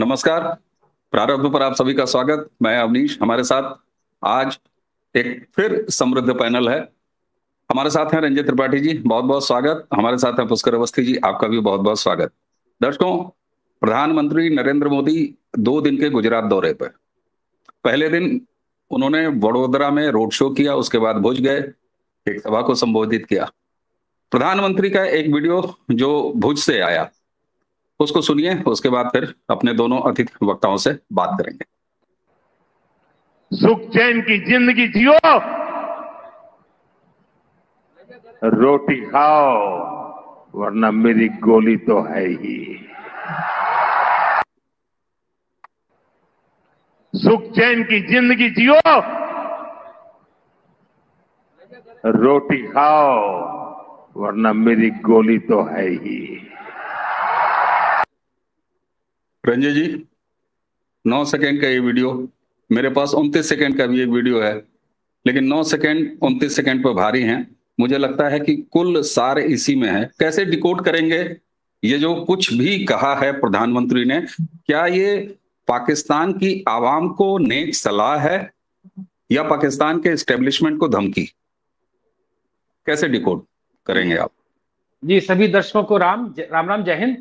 नमस्कार। प्रारंभ पर आप सभी का स्वागत। मैं अवनीश, हमारे साथ आज एक फिर समृद्ध पैनल है। हमारे साथ हैं रंजित त्रिपाठी जी, बहुत-बहुत स्वागत। हमारे साथ हैं पुष्कर अवस्थी जी, आपका भी बहुत-बहुत स्वागत। दर्शकों, प्रधानमंत्री नरेंद्र मोदी 2 दिन के गुजरात दौरे पे। पहले दिन उन्होंने वडोदरा में रोड शो किया, उसके बाद भुज गए, एक सभा को संबोधित किया। प्रधानमंत्री का एक वीडियो जो भुज से आया, उसको सुनिए, उसके बाद फिर अपने दोनों अतिथि वक्ताओं से बात करेंगे। सुख चैन की जिंदगी जियो, रोटी खाओ, वरना मेरी गोली तो है ही। सुख चैन की जिंदगी जियो, रोटी खाओ, वरना मेरी गोली तो है ही। रंजय जी, 9 सेकंड का ये वीडियो, मेरे पास 29 सेकंड का भी एक वीडियो है, लेकिन 9 सेकंड 29 सेकंड पर भारी हैं। मुझे लगता है कि कुल सार इसी में है। कैसे डिकोड करेंगे ये जो कुछ भी कहा है प्रधानमंत्री ने? क्या ये पाकिस्तान की आवाम को नेक सलाह है या पाकिस्तान के एस्टेब्लिशमेंट को धमकी? कैसे डिकोड करेंगे आप? जी, सभी दर्शकों को राम राम, जय हिंद।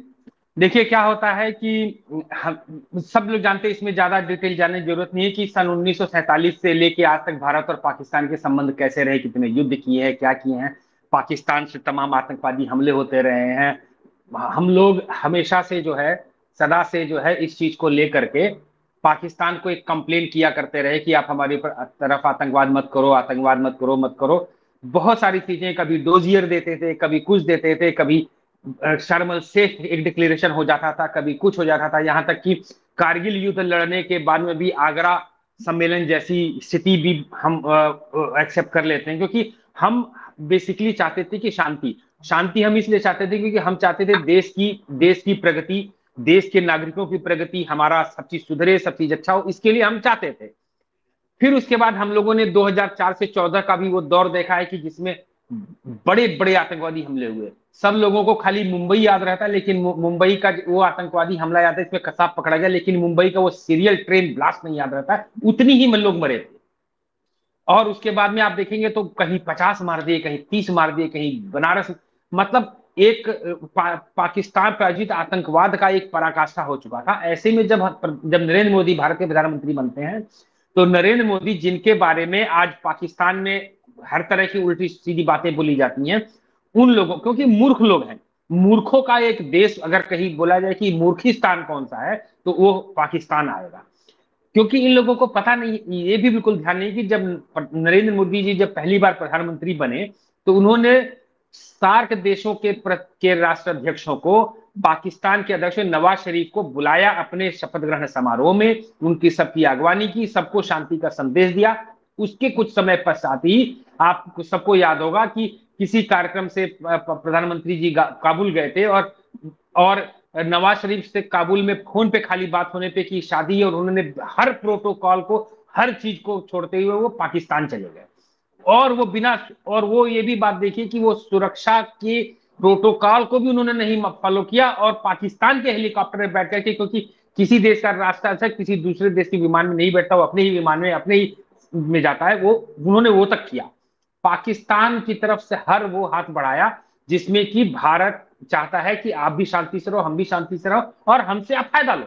देखिए क्या होता है कि हम सब लोग जानते हैं, इसमें ज्यादा डिटेल जानने की जरूरत नहीं है कि सन 1947 से लेके आज तक भारत और पाकिस्तान के संबंध कैसे रहे, कितने युद्ध किए हैं, क्या किए हैं। पाकिस्तान से तमाम आतंकवादी हमले होते रहे हैं। हम लोग हमेशा से जो है, सदा से जो है, इस चीज को लेकर के पाकिस्तान को एक कंप्लेन किया करते रहे कि आप हमारी तरफ आतंकवाद मत करो, आतंकवाद मत करो, मत करो। बहुत सारी चीजें, कभी डोजियर देते थे, कभी कुछ देते थे, कभी शर्म अल शेख एक डिक्लेरेशन हो जाता था, कभी कुछ हो जाता था। यहां तक कि कारगिल युद्ध लड़ने के बाद में भी आगरा सम्मेलन जैसी स्थिति भी हम एक्सेप्ट कर लेते हैं, क्योंकि हम बेसिकली चाहते थे कि शांति हम इसलिए चाहते थे क्योंकि हम चाहते थे देश की प्रगति, देश के नागरिकों की प्रगति, हमारा सब चीज सुधरे, सब चीज अच्छा हो, इसके लिए हम चाहते थे। फिर उसके बाद हम लोगों ने 2004 से 14 का भी वो दौर देखा है कि जिसमें बड़े बड़े आतंकवादी हमले हुए। सब लोगों को खाली मुंबई याद रहता है, लेकिन मुंबई का वो आतंकवादी हमला याद है, इसमें कसाब पकड़ा गया, लेकिन मुंबई का वो सीरियल ट्रेन ब्लास्ट नहीं याद रहता है। उतनी ही लोग मरे थे। और उसके बाद में आप देखेंगे तो कहीं 50 मार दिए, कहीं 30 मार दिए, कहीं बनारस, मतलब एक पाकिस्तान प्रायोजित आतंकवाद का एक पराकाष्ठा हो चुका था। ऐसे में जब नरेंद्र मोदी भारत के प्रधानमंत्री बनते हैं, तो नरेंद्र मोदी, जिनके बारे में आज पाकिस्तान में हर तरह की उल्टी सीधी बातें बोली जाती हैं, उन लोगों, क्योंकि मूर्ख लोग हैं, मूर्खों का एक देश अगर कहीं बोला जाए कि मूर्खिस्तान कौन सा है, तो वो पाकिस्तान आएगा। क्योंकि इन लोगों को पता नहीं, ये भी बिल्कुल ध्यान नहीं कि जब नरेंद्र मोदी जी जब पहली बार प्रधानमंत्री बने, तो उन्होंने सार्क देशों के राष्ट्राध्यक्षों को, पाकिस्तान के अध्यक्ष नवाज शरीफ को बुलाया अपने शपथ ग्रहण समारोह में, उनकी सबकी अगवानी की, सबको शांति का संदेश दिया। उसके कुछ समय पश्चात ही आपको सबको याद होगा कि किसी कार्यक्रम से प्रधानमंत्री जी काबुल गए थे, और नवाज शरीफ से काबुल में फोन पे खाली बात होने पे की शादी, और उन्होंने हर प्रोटोकॉल को, हर चीज को छोड़ते हुए वो पाकिस्तान चले गए। और वो बिना, और वो ये भी बात देखिए कि वो सुरक्षा के प्रोटोकॉल को भी उन्होंने नहीं फॉलो किया, और पाकिस्तान के हेलीकॉप्टर में बैठ करके, क्योंकि किसी देश का राष्ट्राध्यक्ष किसी दूसरे देश के विमान में नहीं बैठता, वो अपने ही विमान में, अपने ही में जाता है, वो उन्होंने वो तक किया। पाकिस्तान की तरफ से हर वो हाथ बढ़ाया जिसमें कि भारत चाहता है कि आप भी शांति से रहो, हम भी शांति से रहो, और हमसे आप फायदा लो।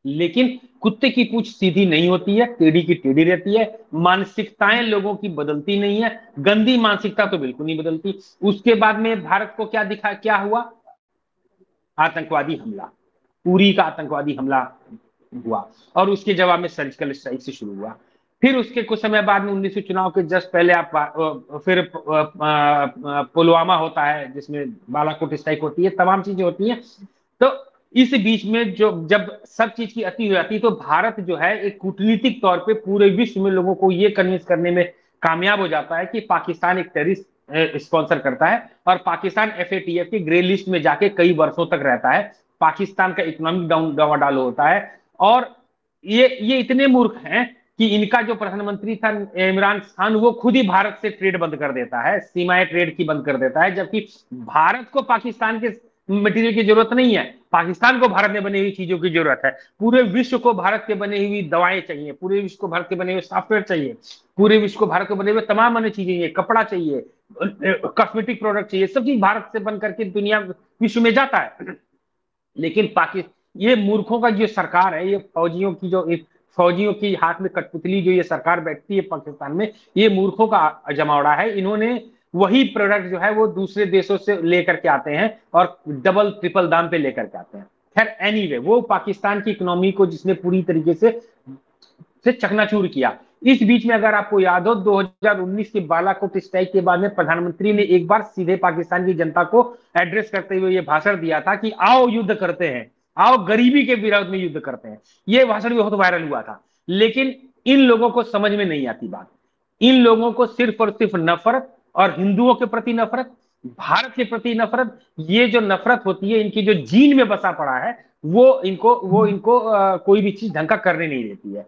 लेकिन कुत्ते की पूंछ सीधी नहीं होती है, टेढ़ी की टेढ़ी रहती है। मानसिकताएं लोगों की बदलती नहीं है, गंदी मानसिकता तो बिल्कुल नहीं बदलती। उसके बाद में भारत को क्या हुआ? आतंकवादी हमला, उरी का आतंकवादी हमला हुआ, और उसके जवाब में सर्जिकल स्ट्राइक से शुरू हुआ। फिर उसके कुछ समय बाद में 19 चुनाव के जस्ट पहले फिर पुलवामा होता है, जिसमें बालाकोट स्ट्राइक होती है, तमाम चीजें होती हैं। तो इस बीच में जब सब चीज की अति हो जाती है, तो भारत जो है एक कूटनीतिक तौर पे पूरे विश्व में लोगों को ये कन्विंस करने में कामयाब हो जाता है कि पाकिस्तान एक टेररिस्ट स्पॉन्सर करता है, और पाकिस्तान FATF की ग्रे लिस्ट में जाके कई वर्षों तक रहता है। पाकिस्तान का इकोनॉमिक डावाडाल होता है। और ये इतने मूर्ख हैं कि इनका जो प्रधानमंत्री था इमरान खान, वो खुद ही भारत से ट्रेड बंद कर देता है, सीमाएं ट्रेड की बंद कर देता है, जबकि भारत को पाकिस्तान के मटेरियल की जरूरत नहीं है, पाकिस्तान को भारत में बनी हुई चीजों की जरूरत है। पूरे विश्व को भारत के बनी हुई दवाएं चाहिए, पूरे विश्व को भारत के बने हुए सॉफ्टवेयर चाहिए, पूरे विश्व को भारत के बने हुए तमाम अन्य चीजें चाहिए, कपड़ा चाहिए, कॉस्मेटिक प्रोडक्ट चाहिए, सब चीज भारत से बन करके दुनिया विश्व में जाता है। लेकिन पाकिस्तान, ये मूर्खों का जो सरकार है, ये फौजियों की जो फौजियों की हाथ में कठपुतली जो ये सरकार बैठती है पाकिस्तान में, ये मूर्खों का जमावड़ा है। इन्होंने वही प्रोडक्ट जो है वो दूसरे देशों से लेकर के आते हैं और डबल ट्रिपल दाम पे लेकर के आते हैं। खैर एनीवे, वो पाकिस्तान की इकोनॉमी को जिसने पूरी तरीके से चकनाचूर किया। इस बीच में अगर आपको याद हो, 2019 के बालाकोट स्ट्राइक के बाद में प्रधानमंत्री ने एक बार सीधे पाकिस्तान की जनता को एड्रेस करते हुए ये भाषण दिया था कि आओ युद्ध करते हैं, आओ गरीबी के विरोध में युद्ध करते हैं। ये भाषण भी बहुत वायरल हुआ था। लेकिन इन लोगों को समझ में नहीं आती बात। इन लोगों को सिर्फ और सिर्फ नफरत, और हिंदुओं के प्रति नफरत, भारत के प्रति नफरत, ये जो नफरत होती है इनकी जो जीन में बसा पड़ा है, वो इनको कोई भी चीज ढंग का करने नहीं देती है।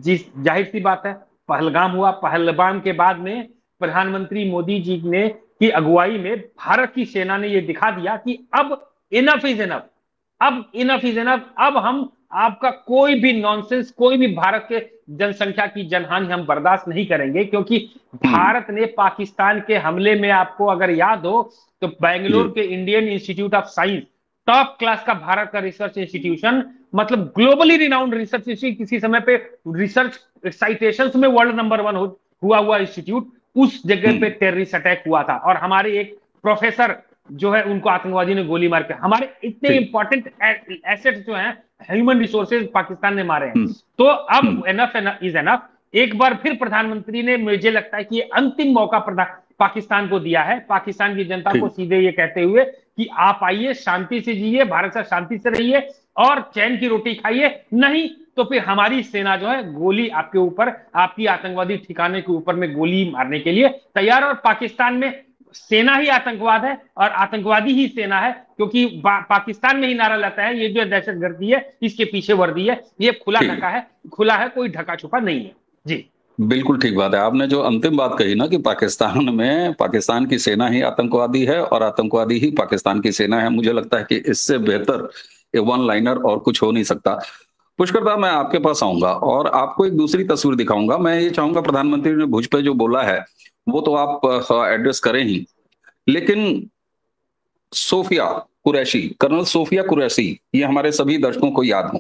जिस जाहिर सी बात है, पहलगाम हुआ, पहलगाम के बाद में प्रधानमंत्री मोदी जी ने की अगुवाई में भारत की सेना ने यह दिखा दिया कि अब इनफ इज इनफ, अब इनफ इज इनफ, अब हम आपका कोई भी नॉनसेंस, कोई भी भारत के जनसंख्या की जनहानि हम बर्दाश्त नहीं करेंगे। क्योंकि भारत ने पाकिस्तान के हमले में, आपको अगर याद हो तो बेंगलोर के Indian institute of science, top class का भारत का रिसर्च इंस्टीट्यूशन, मतलब ग्लोबली रिनाउंड रिसर्च इंस्टीट्यूट, किसी समय पे रिसर्च साइटेशंस में वर्ल्ड नंबर 1 हुआ इंस्टीट्यूट, उस जगह पे टेररिस्ट अटैक हुआ था। और हमारे एक प्रोफेसर जो है उनको आतंकवादी ने गोली मार के, हमारे इतने इंपॉर्टेंट एसेट्स जो हैं, ह्यूमन रिसोर्सेज पाकिस्तान ने मारे हैं। तो अब एनफ इज एनफ। एक बार फिर प्रधानमंत्री ने, मुझे लगता है कि ये अंतिम मौका पाकिस्तान को दिया है, पाकिस्तान की जनता को सीधे ये कहते हुए कि आप आइए, शांति से जिए, भारत से शांति से रहिए और चैन की रोटी खाइए, नहीं तो फिर हमारी सेना जो है गोली आपके ऊपर, आपकी आतंकवादी ठिकाने के ऊपर में गोली मारने के लिए तैयार। और पाकिस्तान में सेना ही आतंकवाद है और आतंकवादी ही सेना है, क्योंकि पाकिस्तान में ही नारा लगता है ये जो दहशतगर्दी है इसके पीछे वर्दी है। ये खुला है, कोई ढका छुपा नहीं है। जी बिल्कुल ठीक बात है। आपने जो अंतिम बात कही ना कि पाकिस्तान में पाकिस्तान की सेना ही आतंकवादी है और आतंकवादी ही पाकिस्तान की सेना है, मुझे लगता है कि इससे बेहतर ये वन लाइनर और कुछ हो नहीं सकता। पुष्कर दा, मैं आपके पास आऊंगा और आपको एक दूसरी तस्वीर दिखाऊंगा। मैं ये चाहूंगा, प्रधानमंत्री ने भुज पे जो बोला है वो तो आप एड्रेस करें ही, लेकिन सोफिया कुरैशी, कर्नल सोफिया कुरैशी, ये हमारे सभी दर्शकों को याद हो।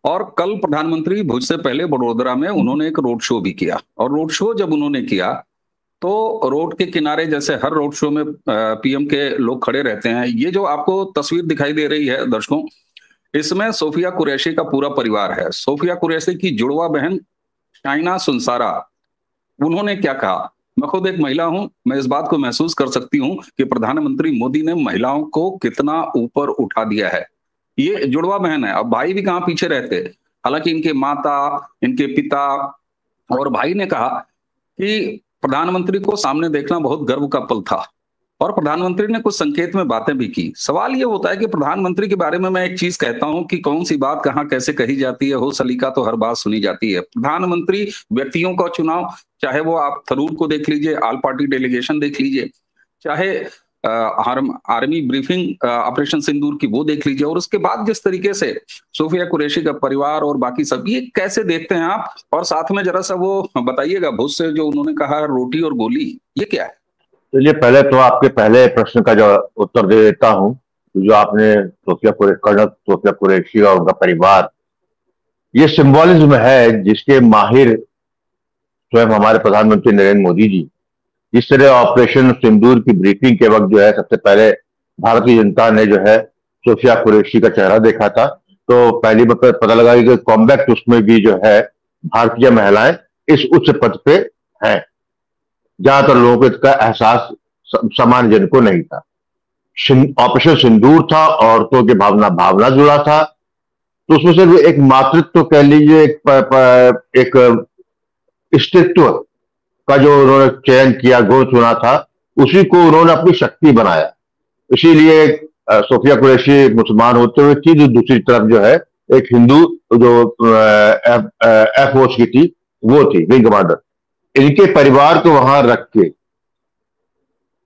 और कल प्रधानमंत्री भुज से पहले बड़ोदरा में उन्होंने एक रोड शो भी किया, और रोड शो जब उन्होंने किया तो रोड के किनारे, जैसे हर रोड शो में पीएम के लोग खड़े रहते हैं, ये जो आपको तस्वीर दिखाई दे रही है दर्शकों, इसमें सोफिया कुरैशी का पूरा परिवार है। सोफिया कुरैशी की जुड़वा बहन शाइना सुनसारा, उन्होंने क्या कहा, मैं खुद एक महिला हूं, मैं इस बात को महसूस कर सकती हूं कि प्रधानमंत्री मोदी ने महिलाओं को कितना ऊपर उठा दिया है। ये जुड़वा बहन है, अब भाई भी कहां पीछे रहते। हालांकि इनके माता, इनके पिता और भाई ने कहा कि प्रधानमंत्री को सामने देखना बहुत गर्व का पल था, और प्रधानमंत्री ने कुछ संकेत में बातें भी की। सवाल ये होता है कि प्रधानमंत्री के बारे में मैं एक चीज कहता हूं कि कौन सी बात कहां कैसे कही जाती है, हो सलीका तो हर बात सुनी जाती है। प्रधानमंत्री व्यक्तियों का चुनाव, चाहे वो आप थरूर को देख लीजिए, ऑल पार्टी डेलीगेशन देख लीजिए, चाहे आर्मी ब्रीफिंग ऑपरेशन सिंदूर की वो देख लीजिए, और उसके बाद जिस तरीके से सोफिया कुरैशी का परिवार और बाकी सब, ये कैसे देखते हैं आप? और साथ में जरा सा वो बताइएगा, भुज से जो उन्होंने कहा रोटी और गोली, ये क्या है? चलिए, पहले तो आपके पहले प्रश्न का जो उत्तर दे देता हूं। जो आपने कर्नल सोफिया कुरैशी और उनका परिवार, ये सिंबॉलिज्म है जिसके माहिर स्वयं हमारे प्रधानमंत्री नरेंद्र मोदी जी, जिस तरह ऑपरेशन सिंदूर की ब्रीफिंग के वक्त जो है सबसे पहले भारतीय जनता ने जो है सोफिया कुरैशी का चेहरा देखा था, तो पहली बार पता लगा कि कॉम्बैक्ट उसमें भी जो है भारतीय महिलाएं इस उच्च पद पे हैं। ज्यादातर लोगों को इसका एहसास सामान्य जन को नहीं था। ऑपरेशन सिंदूर था, औरतों के भावना जुड़ा था, तो उसमें से एक मातृत्व कह लीजिए, एक स्त्रीत्व का जो उन्होंने चयन किया, गुण चुना था, उसी को उन्होंने अपनी शक्ति बनाया। इसीलिए सोफिया कुरैशी मुसलमान होते हुए थी, जो दूसरी तरफ जो है एक हिंदू जो एफ फोर्स की थी, वो थी विंग कमांडर। इनके परिवार को वहां रख के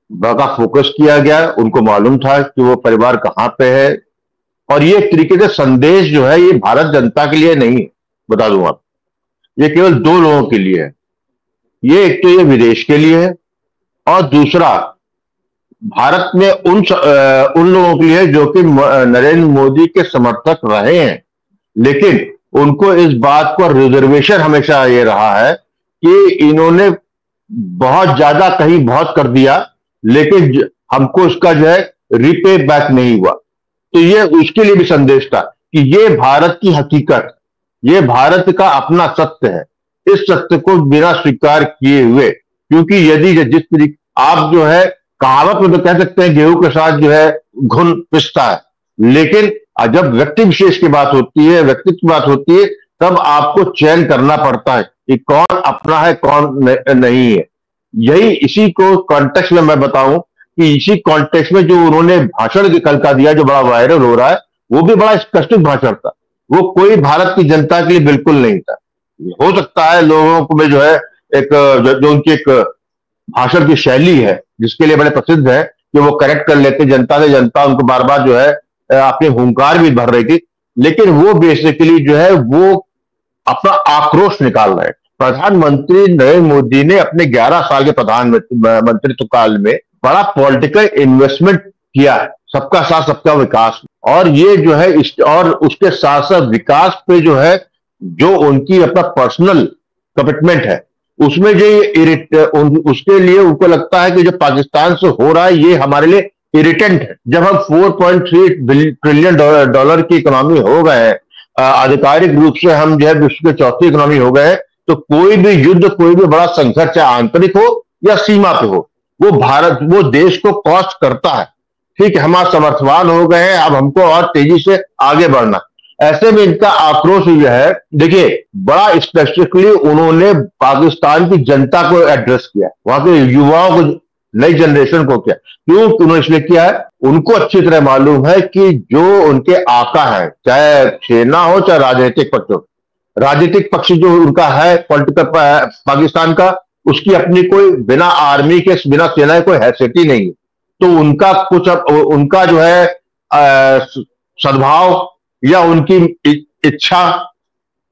का फोकस किया गया। उनको मालूम था कि वो परिवार कहां पे है, और ये एक तरीके से संदेश जो है ये भारत जनता के लिए नहीं है, बता दूं आप, ये केवल दो लोगों के लिए है। ये एक तो ये विदेश के लिए है, और दूसरा भारत में उन लोगों के लिए जो कि नरेंद्र मोदी के समर्थक रहे हैं, लेकिन उनको इस बात का रिजर्वेशन हमेशा ये रहा है कि इन्होंने बहुत ज्यादा कहीं बहुत कर दिया, लेकिन हमको इसका जो है रिपे बैक नहीं हुआ। तो ये उसके लिए भी संदेश था कि ये भारत की हकीकत, ये भारत का अपना सत्य है, इस सत्य को बिना स्वीकार किए हुए, क्योंकि यदि जिस तरीके आप जो है कहावत में तो कह सकते हैं गेहूं के साथ जो है घुन पिसता है, लेकिन जब व्यक्ति विशेष की बात होती है, व्यक्तित्व की बात होती है, तब आपको चयन करना पड़ता है कि कौन अपना है कौन नहीं है। यही इसी को कॉन्टेक्स्ट में मैं बताऊं कि इसी कॉन्टेक्स्ट में जो उन्होंने भाषण कल का दिया जो बड़ा वायरल हो रहा है, वो भी बड़ा स्पष्ट भाषण था। वो कोई भारत की जनता के लिए बिल्कुल नहीं था। हो सकता है लोगों को में जो है एक जो उनकी एक भाषण की शैली है जिसके लिए बड़े प्रसिद्ध है कि वो करेक्ट कर लेते जनता से, जनता उनको बार बार जो है अपने हुंकार भी भर रही थी, लेकिन वो बेसिकली जो है वो अपना आक्रोश निकाल रहे हैं। प्रधानमंत्री नरेंद्र मोदी ने अपने 11 साल के प्रधानमंत्रित्व काल में बड़ा पॉलिटिकल इन्वेस्टमेंट किया है, सबका साथ सबका विकास, और ये जो है और उसके साथ साथ विकास पे जो है जो उनकी अपना पर्सनल कमिटमेंट है, उसमें जो ये उसके लिए उनको लगता है कि जो पाकिस्तान से हो रहा है ये हमारे लिए इरिटेंट है। जब हम 4.3 ट्रिलियन डॉलर की इकोनॉमी हो गए हैं, आधिकारिक रूप से हम जो है विश्व के चौथी इकोनॉमी हो गए हैं, तो कोई भी युद्ध, कोई भी बड़ा संघर्ष, चाहे आंतरिक हो या सीमा पे हो, वो देश को कॉस्ट करता है। ठीक है, हम आज समर्थवान हो गए हैं, अब हमको और तेजी से आगे बढ़ना। ऐसे में इनका आक्रोश यह है, देखिए बड़ा स्पेसिफिकली उन्होंने पाकिस्तान की जनता को एड्रेस किया, वहां के युवाओं को, नई जनरेशन को किया। क्यों उन्होंने इसलिए किया है? उनको अच्छी तरह मालूम है कि जो उनके आका है, चाहे सेना हो चाहे राजनीतिक पक्ष हो, राजनीतिक पक्ष जो उनका है पॉलिटिकल पाकिस्तान का, उसकी अपनी कोई बिना आर्मी के, बिना सेना के कोई हैसियत ही नहीं है। तो उनका कुछ उनका जो है सद्भाव या उनकी इच्छा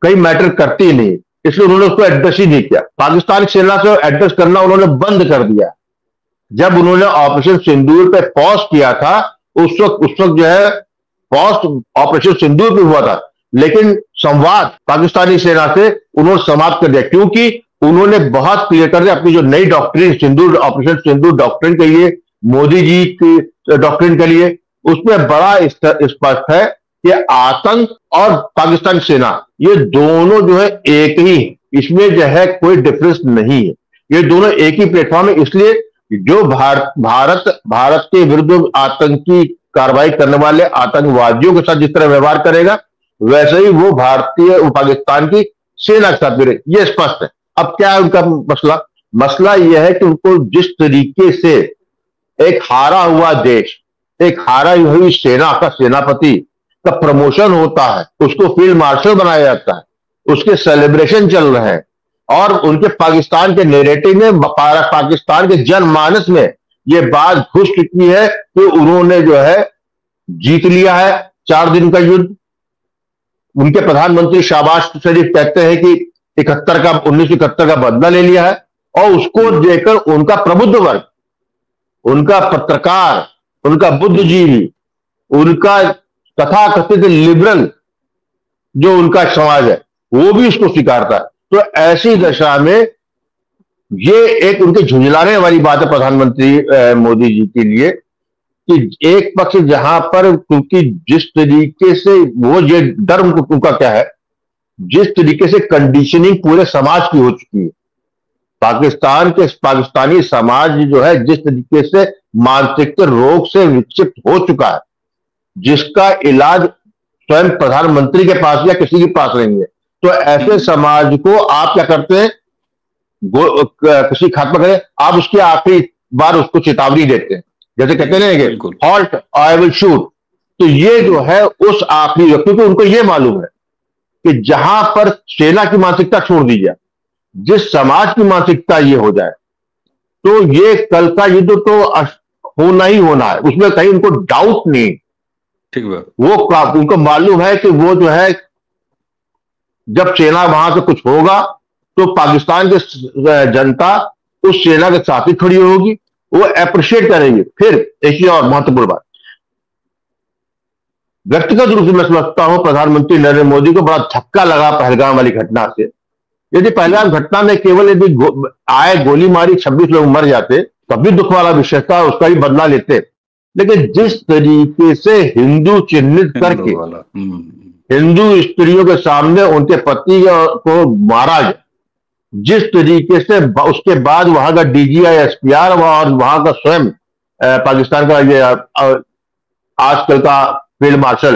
कई मैटर करती ही नहीं, इसलिए उन्होंने उसको एड्रेस ही नहीं किया। पाकिस्तान सेना से एड्रेस करना उन्होंने बंद कर दिया। जब उन्होंने ऑपरेशन सिंदूर पे पॉज किया था, उस वक्त जो है पॉज ऑपरेशन सिंदूर पे हुआ था, लेकिन संवाद पाकिस्तानी सेना से उन्होंने समाप्त कर दिया, क्योंकि उन्होंने बहुत क्लियर कर दिया अपनी जो नई डॉक्ट्रिन सिंदूर, ऑपरेशन सिंदूर डॉक्ट्रिन के लिए, मोदी जी की डॉक्ट्रिन के लिए, उसमें बड़ा स्पष्ट है कि आतंक और पाकिस्तान सेना ये दोनों जो है एक ही, इसमें जो है कोई डिफरेंस नहीं है, ये दोनों एक ही प्लेटफॉर्म है। इसलिए जो भारत के विरुद्ध आतंकी कार्रवाई करने वाले आतंकवादियों के साथ जिस तरह व्यवहार करेगा, वैसे ही वो पाकिस्तान की सेना के साथ भी, ये स्पष्ट है। अब क्या है उनका मसला यह है कि उनको जिस तरीके से एक हारा हुआ देश, एक हारा हुई सेना का सेनापति का प्रमोशन होता है, उसको फील्ड मार्शल बनाया जाता है, उसके सेलिब्रेशन चल रहे हैं, और उनके पाकिस्तान के नैरेटिव में, पाकिस्तान के जनमानस में ये बात घुस चुकी है कि उन्होंने जो है जीत लिया है 4 दिन का युद्ध। उनके प्रधानमंत्री शहबाज शरीफ कहते हैं कि 1971 का बदला ले लिया है, और उसको देकर उनका प्रबुद्ध वर्ग, उनका पत्रकार, उनका बुद्धिजीवी, उनका तथाकथित लिबरल जो उनका समाज है, वो भी उसको स्वीकारता है। तो ऐसी दशा में ये एक उनके झुंझलाने वाली बात है प्रधानमंत्री मोदी जी के लिए कि एक पक्ष जहां पर, क्योंकि जिस तरीके से वो ये डर उनका क्या है, जिस तरीके से कंडीशनिंग पूरे समाज की हो चुकी है, पाकिस्तानी समाज जो है जिस तरीके से मानसिक रोग से विक्षिप्त हो चुका है, जिसका इलाज स्वयं प्रधानमंत्री के पास या किसी के पास नहीं है, तो ऐसे समाज को आप क्या करते हैं, किसी खात्मा करें, आप उसकी आखिरी बार उसको चेतावनी देते हैं, जैसे कहते हैं हॉल्ट आई विल शूट। तो ये जो है उस आखिरी, क्योंकि उनको ये मालूम है कि जहां पर सेना की मानसिकता छोड़ दी जाए, जिस समाज की मानसिकता ये हो जाए, तो ये कल का युद्ध तो होना ही होना है, उसमें कहीं उनको डाउट नहीं। ठीक है, वो उनको मालूम है कि वो जो है जब सेना वहां से कुछ होगा तो पाकिस्तान की जनता उस सेना के साथ ही खड़ी होगी, वो अप्रिशिएट करेंगे। फिर एक और महत्वपूर्ण बात, व्यक्तिगत रूप से मैं समझता हूं प्रधानमंत्री नरेंद्र मोदी को बड़ा धक्का लगा पहलगाम वाली घटना से। यदि पहलगाम घटना में केवल यदि आए गोली मारी 26 लोग मर जाते तब भी दुख वाला विषय था, उसका भी बदला लेते। लेकिन जिस तरीके से हिंदू चिन्हित करके हिंदू स्त्रियों के सामने उनके पति को मारा गया, जिस तरीके से उसके बाद वहां का डीजीआई एसपीआर और वहां का स्वयं पाकिस्तान का ये आजकल का फील्ड मार्शल,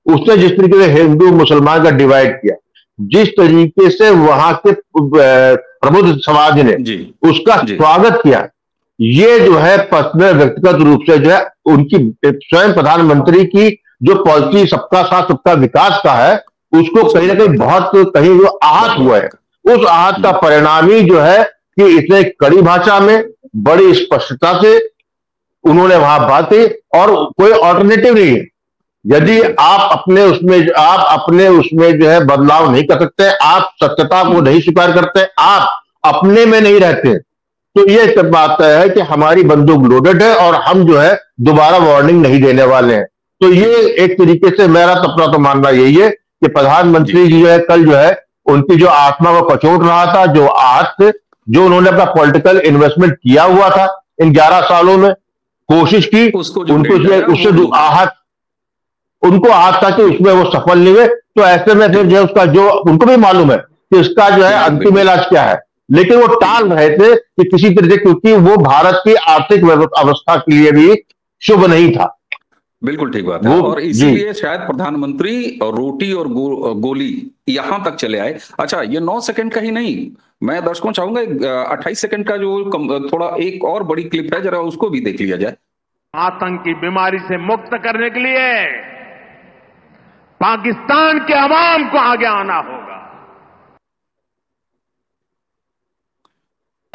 उसने जिस तरीके से हिंदू मुसलमान का डिवाइड किया, जिस तरीके से वहां के प्रबुद्ध समाज ने उसका स्वागत किया, ये जो है पर्सनल व्यक्तिगत रूप से जो है उनकी स्वयं प्रधानमंत्री की जो पॉलिसी सबका साथ सबका विकास का है, उसको कहीं ना कहीं बहुत कहीं जो आहत हुआ है, उस आहत का परिणाम ही जो है कि इतने कड़ी भाषा में बड़ी स्पष्टता से उन्होंने वहां बात की और कोई ऑल्टरनेटिव नहीं है। यदि आप अपने उसमें जो है बदलाव नहीं कर सकते, आप सत्यता को नहीं स्वीकार करते, आप अपने में नहीं रहते, तो ये सब बात है कि हमारी बंदूक लोडेड है और हम जो है दोबारा वार्निंग नहीं देने वाले हैं। तो ये एक तरीके से मेरा अपना तो मानना यही है कि प्रधानमंत्री जी जो है कल जो है उनकी जो आत्मा को कचोट रहा था, जो आहत जो उन्होंने अपना पॉलिटिकल इन्वेस्टमेंट किया हुआ था इन 11 सालों में, कोशिश की उससे आहत उनको आहत था कि उसमें वो सफल नहीं हुए। तो ऐसे में फिर जो है उसका जो उनको भी मालूम है कि इसका जो है अंतिम इलाज क्या है, लेकिन वो टाल रहे थे कि किसी तरह से, क्योंकि वो भारत की आर्थिक अवस्था के लिए भी शुभ नहीं था। बिल्कुल ठीक बात है, और इसीलिए शायद प्रधानमंत्री और रोटी और गोली यहां तक चले आए। अच्छा, ये 9 सेकंड का ही नहीं, मैं दर्शकों चाहूंगा 28 सेकंड का जो थोड़ा एक और बड़ी क्लिप है, जरा उसको भी देख लिया जाए। आतंक की बीमारी से मुक्त करने के लिए पाकिस्तान के अवाम को आगे आना होगा,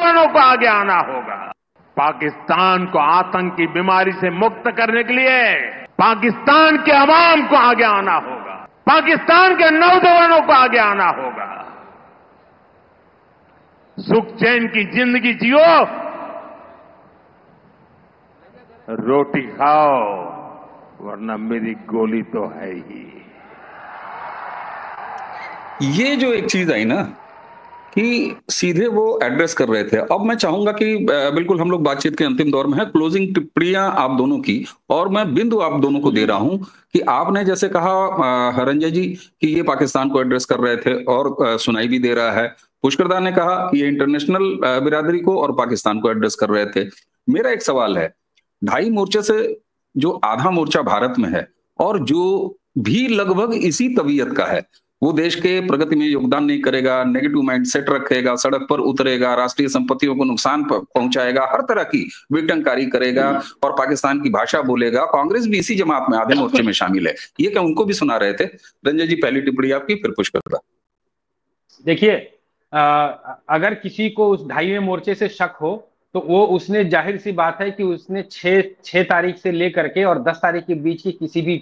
को आगे आना होगा। पाकिस्तान को आतंक की बीमारी से मुक्त करने के लिए पाकिस्तान के अवाम को आगे आना होगा, पाकिस्तान के नौजवानों को आगे आना होगा। सुख चैन की जिंदगी जियो, रोटी खाओ, वरना मेरी गोली तो है ही। ये जो एक चीज आई ना कि सीधे वो एड्रेस कर रहे थे। अब मैं चाहूंगा कि बिल्कुल हम लोग बातचीत के अंतिम दौर में है, क्लोजिंग टिप्पणियां आप दोनों की, और मैं बिंदु आप दोनों को दे रहा हूं कि आपने जैसे कहा रंजय जी कि ये पाकिस्तान को एड्रेस कर रहे थे और सुनाई भी दे रहा है, पुष्कर दा ने कहा कि ये इंटरनेशनल बिरादरी को और पाकिस्तान को एड्रेस कर रहे थे। मेरा एक सवाल है, 2.5 मोर्चे से जो आधा मोर्चा भारत में है और जो भी लगभग इसी तबीयत का है, वो देश के प्रगति में योगदान नहीं करेगा, नेगेटिव माइंडसेट रखेगा, सड़क पर उतरेगा, राष्ट्रीय संपत्तियों को नुकसान पहुंचाएगा, हर तरह की विघटनकारी करेगा और पाकिस्तान की भाषा बोलेगा। कांग्रेस भी इसी जमात में आधे मोर्चे में शामिल है। ये क्या उनको भी सुना रहे थे? रंजय जी, पहली टिप्पणी आपकी, फिर पुष्कर दा। देखिए, अगर किसी को उस 2.5वें मोर्चे से शक हो तो वो उसने, जाहिर सी बात है कि उसने 6 तारीख से लेकर के और 10 तारीख के बीच की किसी भी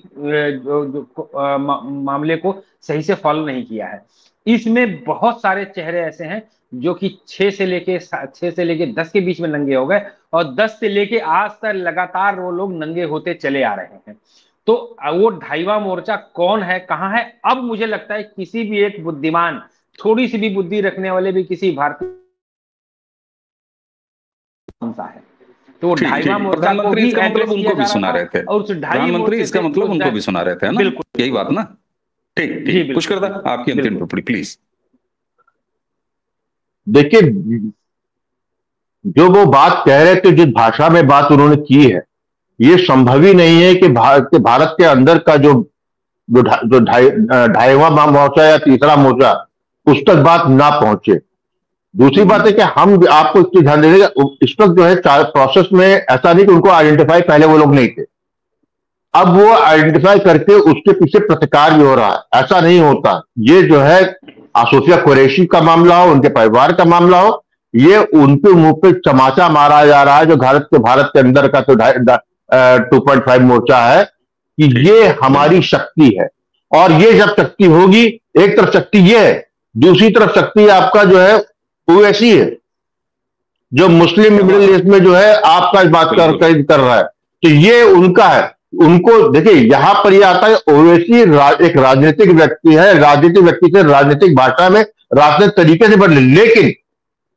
मामले को सही से फॉलो नहीं किया है। इसमें बहुत सारे चेहरे ऐसे हैं जो कि 6 से लेके 10 के बीच में नंगे हो गए और 10 से लेके आज तक लगातार वो लोग नंगे होते चले आ रहे हैं। तो वो 2.5वां मोर्चा कौन है, कहाँ है? अब मुझे लगता है किसी भी एक बुद्धिमान, थोड़ी सी भी बुद्धि रखने वाले भी किसी भारतीय है, तो 2.5वां मोर्चा को भी इसका मतलब उनको भी सुना रहे थे, और उस 2.5 प्रधानमंत्री इसका मतलब उनको भी सुना रहे थे ना? बिल्कुल यही बात ना। ठीक, पुष्कर दा आपकी अंतिम टिप्पणी प्लीज। देखिए, जो वो बात कह रहे थे, जिस भाषा में बात उन्होंने की है, ये संभव ही नहीं है कि भारत के अंदर का जो 2.5वां मोर्चा या तीसरा मोर्चा उस तक बात ना पहुंचे। दूसरी बात है कि हम आपको इसकी ध्यान देंगे, इस वक्त जो है प्रोसेस में ऐसा नहीं कि उनको आइडेंटिफाई पहले वो लोग नहीं थे, अब वो आइडेंटिफाई करके उसके पीछे प्रतिकार भी हो रहा है। ऐसा नहीं होता। ये जो है सोफिया कुरैशी का मामला हो, उनके परिवार का मामला हो, ये उनके मुंह पे चमाचा मारा जा रहा है, जो भारत के अंदर का तो 2.5 मोर्चा है, कि ये हमारी शक्ति है। और ये जब शक्ति होगी, एक तरफ शक्ति ये है, दूसरी तरफ शक्ति आपका जो है वो ऐसी है जो मुस्लिम मिडिल ईस्ट में जो है आपका इस बात कर रहा है, तो ये उनका है। उनको देखिए, यहां पर ये आता है, ओवैसी एक राजनीतिक व्यक्ति है, राजनीतिक व्यक्ति से राजनीतिक भाषा में राजनीतिक तरीके से बदले, लेकिन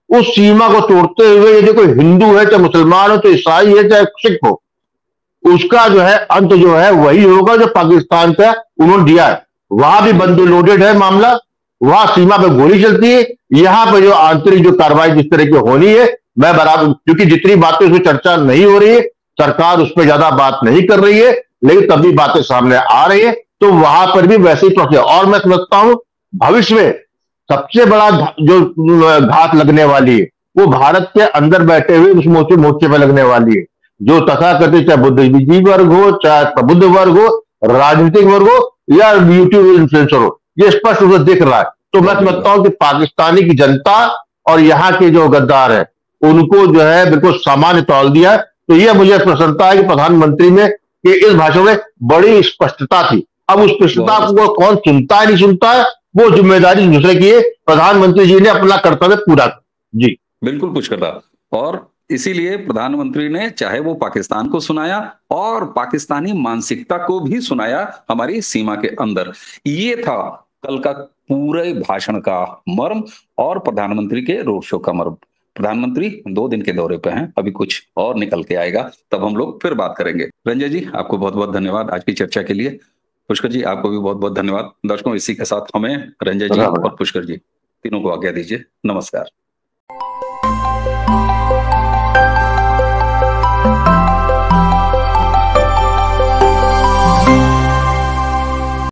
उस सीमा को तोड़ते हुए यदि कोई हिंदू है, चाहे मुसलमान हो, चाहे ईसाई है, चाहे सिख हो, उसका जो है अंत जो है वही होगा जो पाकिस्तान का उन्होंने दिया है। वहां भी बंदूक लोडेड है मामला, वहां सीमा पे गोली चलती है। यहां पर जो आंतरिक जो कार्रवाई जिस तरह की होनी है, मैं बराबर, क्योंकि जितनी बातें उसमें चर्चा नहीं हो रही है, सरकार उस पर ज्यादा बात नहीं कर रही है, लेकिन तभी बातें सामने आ रही है, तो वहां पर भी वैसे ही प्रोसेस। और मैं समझता हूं भविष्य में सबसे बड़ा जो घात लगने वाली है वो भारत के अंदर बैठे हुए उस मोर्चे पर लगने वाली है, जो तथाकथित चाहे बुद्धिजीवी वर्ग हो, चाहे प्रबुद्ध वर्ग हो, राजनीतिक वर्ग हो, या यूट्यूब इन्फ्लुएंसर हो, ये स्पष्ट रूप से दिख रहा है। तो मैं समझता हूं कि पाकिस्तानी की जनता और यहाँ के जो गद्दार है उनको जो है बिल्कुल सामान्य तौल दिया। तो यह मुझे प्रसन्नता है कि प्रधानमंत्री में कि इस भाषण में बड़ी स्पष्टता थी। अब उस स्पष्टता को कौन सुनता है नहीं सुनता है, वो जिम्मेदारी दूसरे की है। प्रधानमंत्री जी ने अपना कर्तव्य पूरा किया। जी बिल्कुल पुष्कर, और इसीलिए प्रधानमंत्री ने चाहे वो पाकिस्तान को सुनाया और पाकिस्तानी मानसिकता को भी सुनाया हमारी सीमा के अंदर। ये था कल का पूरे भाषण का मर्म और प्रधानमंत्री के रोड शो का मर्म। प्रधानमंत्री 2 दिन के दौरे पे हैं, अभी कुछ और निकल के आएगा, तब हम लोग फिर बात करेंगे। रंजय जी, आपको बहुत बहुत धन्यवाद आज की चर्चा के लिए। पुष्कर जी, आपको भी बहुत बहुत धन्यवाद। दर्शकों, इसी के साथ हमें रंजय जी और पुष्कर जी तीनों को आज्ञा दीजिए। नमस्कार।